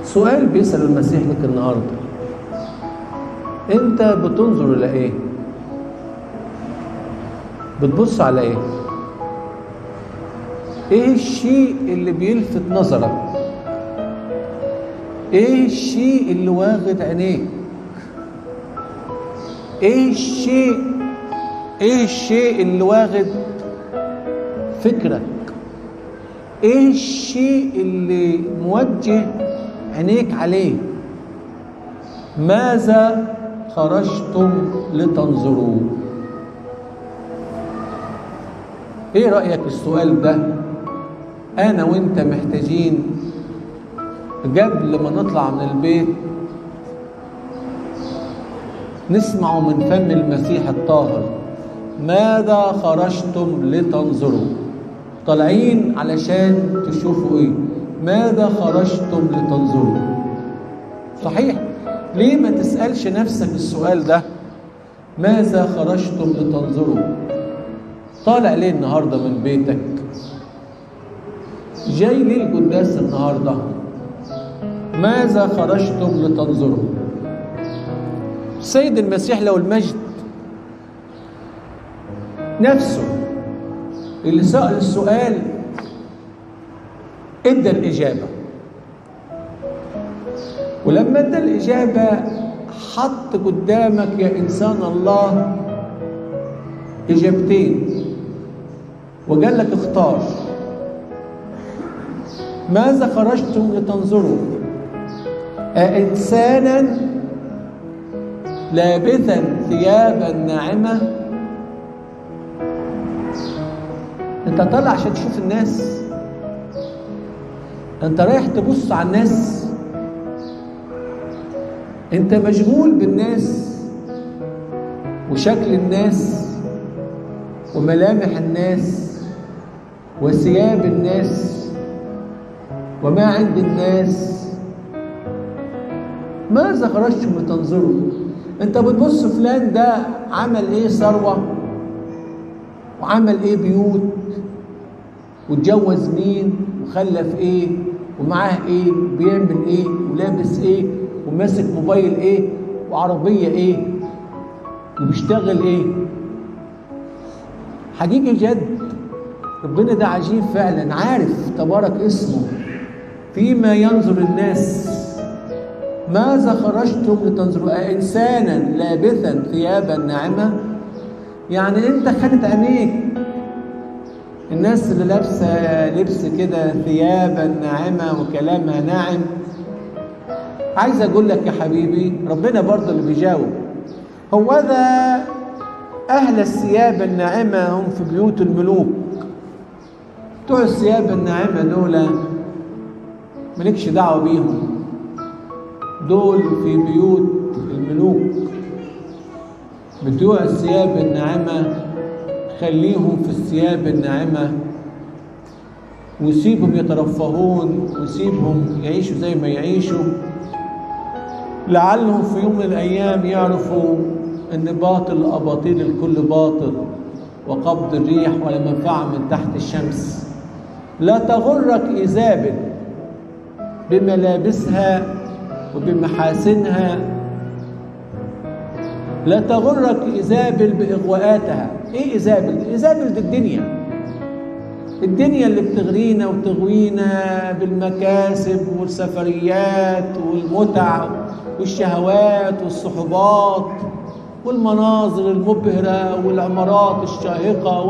سؤال بيسأل المسيح لك النهارده، انت بتنظر الى ايه؟ بتبص على ايه؟ ايه الشيء اللي بيلفت نظرك؟ ايه الشيء اللي واخد عينيك؟ ايه الشيء اللي واخد فكرك؟ ايه الشيء اللي موجه عينيك عليه؟ ماذا خرجتم لتنظروا؟ ايه رأيك السؤال ده؟ انا وانت محتاجين قبل ما نطلع من البيت نسمعه من فم المسيح الطاهر. ماذا خرجتم لتنظروا؟ طالعين علشان تشوفوا ايه؟ ماذا خرجتم لتنظروا؟ صحيح، ليه ما تسألش نفسك السؤال ده؟ ماذا خرجتم لتنظروا؟ طالع ليه النهارده من بيتك؟ جاي ليه القداس النهارده؟ ماذا خرجتم لتنظروا؟ السيد المسيح له المجد نفسه اللي سأل السؤال ادى الإجابة، ولما ادى الإجابة حط قدامك يا إنسان الله إجابتين وقال لك اختار. ماذا خرجتم لتنظروا؟ أإنسانا لابثا ثيابا ناعمة؟ انت طالع عشان تشوف الناس؟ انت رايح تبص على الناس؟ انت مشغول بالناس وشكل الناس وملامح الناس وثياب الناس وما عند الناس. ماذا خرجتم لتنظروا؟ انت بتبص فلان ده عمل ايه ثروة وعمل ايه بيوت واتجوز مين وخلف ايه ومعاه ايه بيعمل ايه ولابس ايه وماسك موبايل ايه وعربية ايه وبيشتغل ايه. حقيقي جد ربنا ده عجيب فعلا، عارف تبارك اسمه فيما ينظر الناس. ماذا خرجتم لتنظروا؟ أإنسانا لابثا ثيابا ناعمة؟ يعني انت خدت عينيك الناس اللي لابسه لبس كده ثيابا ناعمه وكلامها ناعم. عايز اقول لك يا حبيبي ربنا برضه اللي بيجاوب. هو ذا اهل الثياب الناعمه هم في بيوت الملوك. بتوع الثياب الناعمه دول مالكش دعوه بيهم، دول في بيوت الملوك. بتوع الثياب الناعمه خليهم في الثياب الناعمة وسيبهم يترفهون وسيبهم يعيشوا زي ما يعيشوا، لعلهم في يوم من الأيام يعرفوا أن باطل الأباطيل الكل باطل وقبض الريح ولا منفعة من تحت الشمس. لا تغرك إيزابل بملابسها وبمحاسنها، لا تغرك إيزابل بإغواءاتها. إيه إيزابل؟ إيزابل دي الدنيا اللي بتغرينا وتغوينا بالمكاسب والسفريات والمتع والشهوات والصحوبات والمناظر المبهرة والعمارات الشاهقة